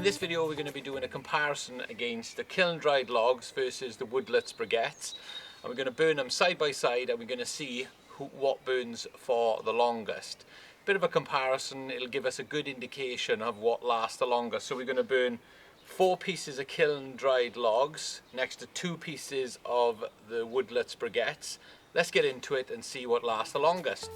this video we're going to be doing a comparison against the kiln-dried logs versus the Woodlets Briquettes, and we're going to burn them side by side and we're going to see what burns for the longest. Bit of a comparison, it'll give us a good indication of what lasts the longest. So we're going to burn 4 pieces of kiln-dried logs next to 2 pieces of the Woodlets Briquettes. Let's get into it and see what lasts the longest.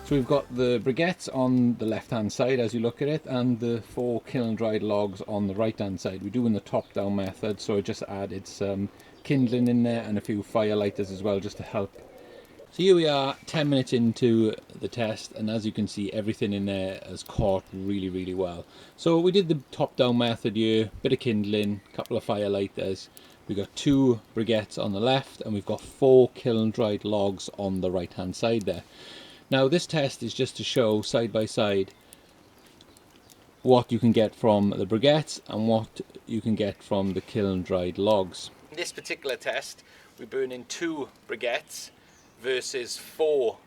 So we've got the briquettes on the left hand side as you look at it, and the 4 kiln-dried logs on the right hand side. We're doing the top down method, so I just added some kindling in there and a few firelighters as well just to help. So here we are 10 minutes into the test, and as you can see everything in there has caught really well. So we did the top down method here, bit of kindling, a couple of firelighters. We've got 2 briquettes on the left and we've got 4 kiln-dried logs on the right hand side there. Now this test is just to show side by side what you can get from the briquettes and what you can get from the kiln-dried logs. In this particular test we're burning 2 briquettes versus 4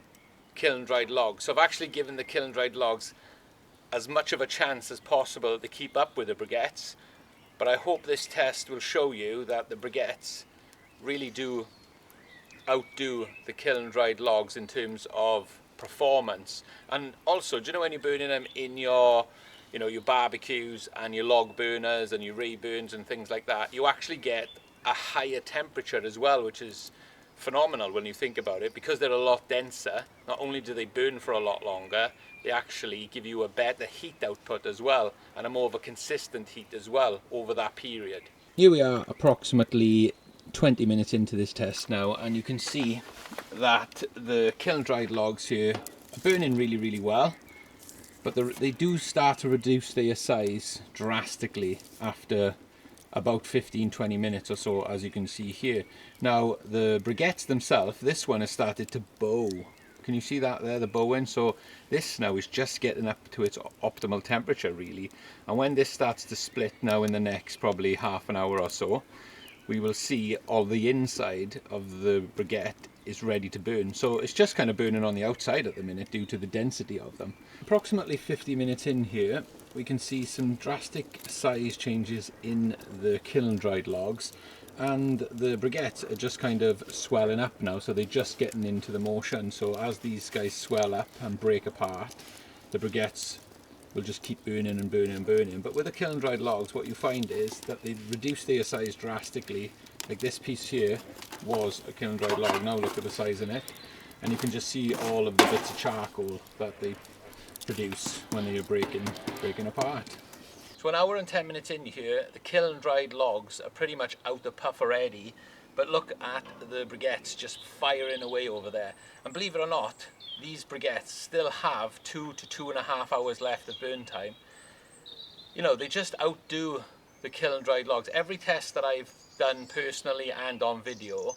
kiln-dried logs. So I've actually given the kiln-dried logs as much of a chance as possible to keep up with the briquettes, but I hope this test will show you that the briquettes really do outdo the kiln-dried logs in terms of performance. And also, do you know when you're burning them in your your barbecues and your log burners and your reburns and things like that, you actually get a higher temperature as well, which is phenomenal when you think about it, because they're a lot denser. Not only do they burn for a lot longer, they actually give you a better heat output as well, and a more of a consistent heat as well over that period. Here we are approximately 20 minutes into this test now, and you can see that the kiln-dried logs here are burning really well, but they do start to reduce their size drastically after about 15-20 minutes or so, as you can see here. Now the briquettes themselves, this one has started to bow. Can you see that there, the bowing? So this now is just getting up to its optimal temperature really, and when this starts to split now in the next probably half an hour or so, we will see all the inside of the briquette is ready to burn. So it's just kind of burning on the outside at the minute due to the density of them. Approximately 50 minutes in here, we can see some drastic size changes in the kiln-dried logs, and the briquettes are just kind of swelling up now, so they're just getting into the motion. So as these guys swell up and break apart, the briquettes will just keep burning and burning. But with the kiln-dried logs, what you find is that they reduce their size drastically. Like this piece here was a kiln-dried log. Now look at the size in it, and you can just see all of the bits of charcoal that they produce when they are breaking apart. So an hour and 10 minutes in here, the kiln-dried logs are pretty much out the puff already, but look at the briquettes just firing away over there. And believe it or not, these briquettes still have 2 to 2.5 hours left of burn time. You know, they just outdo the kiln-dried logs. Every test that I've done personally and on video,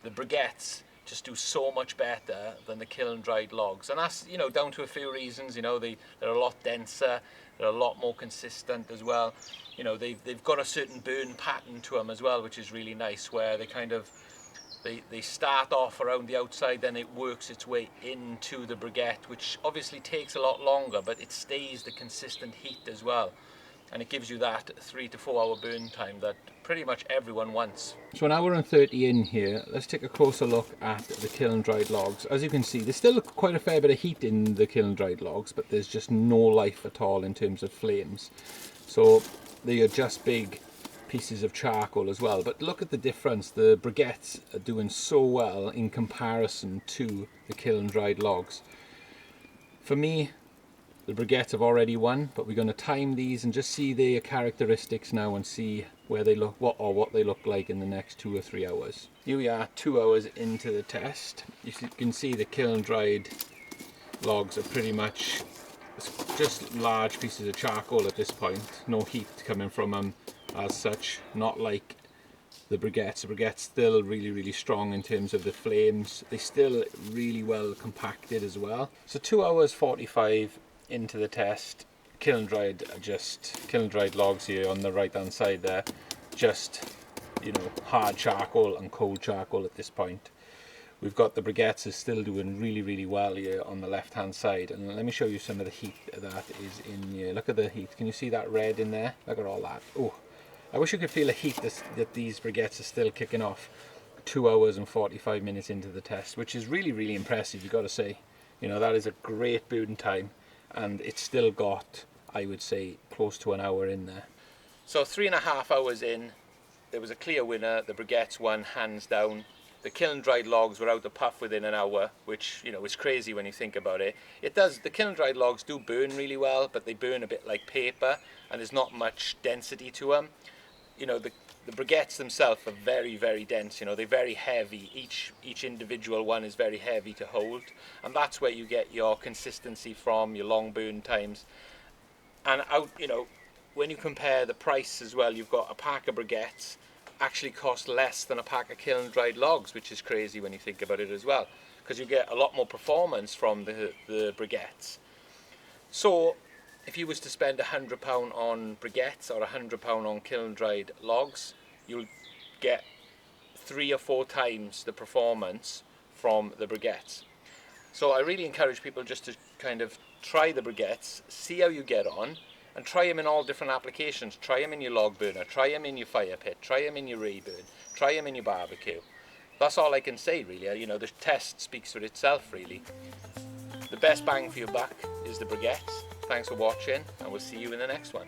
the briquettes just do so much better than the kiln-dried logs, and that's down to a few reasons. They're a lot denser, they're a lot more consistent as well. They've got a certain burn pattern to them as well, which is really nice, where they start off around the outside, then it works its way into the briquette, which obviously takes a lot longer, but it stays the consistent heat as well, and it gives you that 3 to 4 hour burn time that pretty much everyone wants. So an hour and 30 in here, let's take a closer look at the kiln-dried logs. As you can see, there's still quite a fair bit of heat in the kiln-dried logs, but there's just no life at all in terms of flames. So they are just big pieces of charcoal as well. But look at the difference. The briquettes are doing so well in comparison to the kiln-dried logs. For me, the briquettes have already won, but we're going to time these and just see their characteristics now and see where they look, what they look like in the next 2 or 3 hours. Here we are 2 hours into the test. You can see the kiln-dried logs are pretty much just large pieces of charcoal at this point. No heat coming from them as such, not like the briquettes. The briquettes still really strong in terms of the flames. They still really well compacted as well. So 2 hours 45 into the test. Kiln-dried logs here on the right hand side there, just you know, hard charcoal and cold charcoal at this point. We've got the briquettes is still doing really well here on the left hand side, and let me show you some of the heat that is in here. Look at the heat. Can you see that red in there? Look at all that. Oh, I wish you could feel the heat that these briquettes are still kicking off 2 hours and 45 minutes into the test, which is really impressive, you've got to say. You know, that is a great burn time, and it's still got, I would say, close to an hour in there. So 3.5 hours in, there was a clear winner. The briquettes won hands down. The kiln-dried logs were out the puff within an hour, which, you know, is crazy when you think about it. The kiln-dried logs do burn really well, but they burn a bit like paper, and there's not much density to them. You know, the briquettes themselves are very dense. You know, they're very heavy. Each individual one is very heavy to hold, and that's where you get your consistency from, your long burn times. And you know, when you compare the price as well, you've got a pack of briquettes actually cost less than a pack of kiln-dried logs, which is crazy when you think about it as well, because you get a lot more performance from the briquettes. So if you was to spend £100 on briquettes or £100 on kiln-dried logs, you'll get 3 or 4 times the performance from the briquettes. So I really encourage people just to kind of try the briquettes, see how you get on, and try them in all different applications. Try them in your log burner, try them in your fire pit, try them in your ray burn, try them in your barbecue. That's all I can say really. You know, the test speaks for itself really. The best bang for your buck is the briquettes. Thanks for watching, and we'll see you in the next one.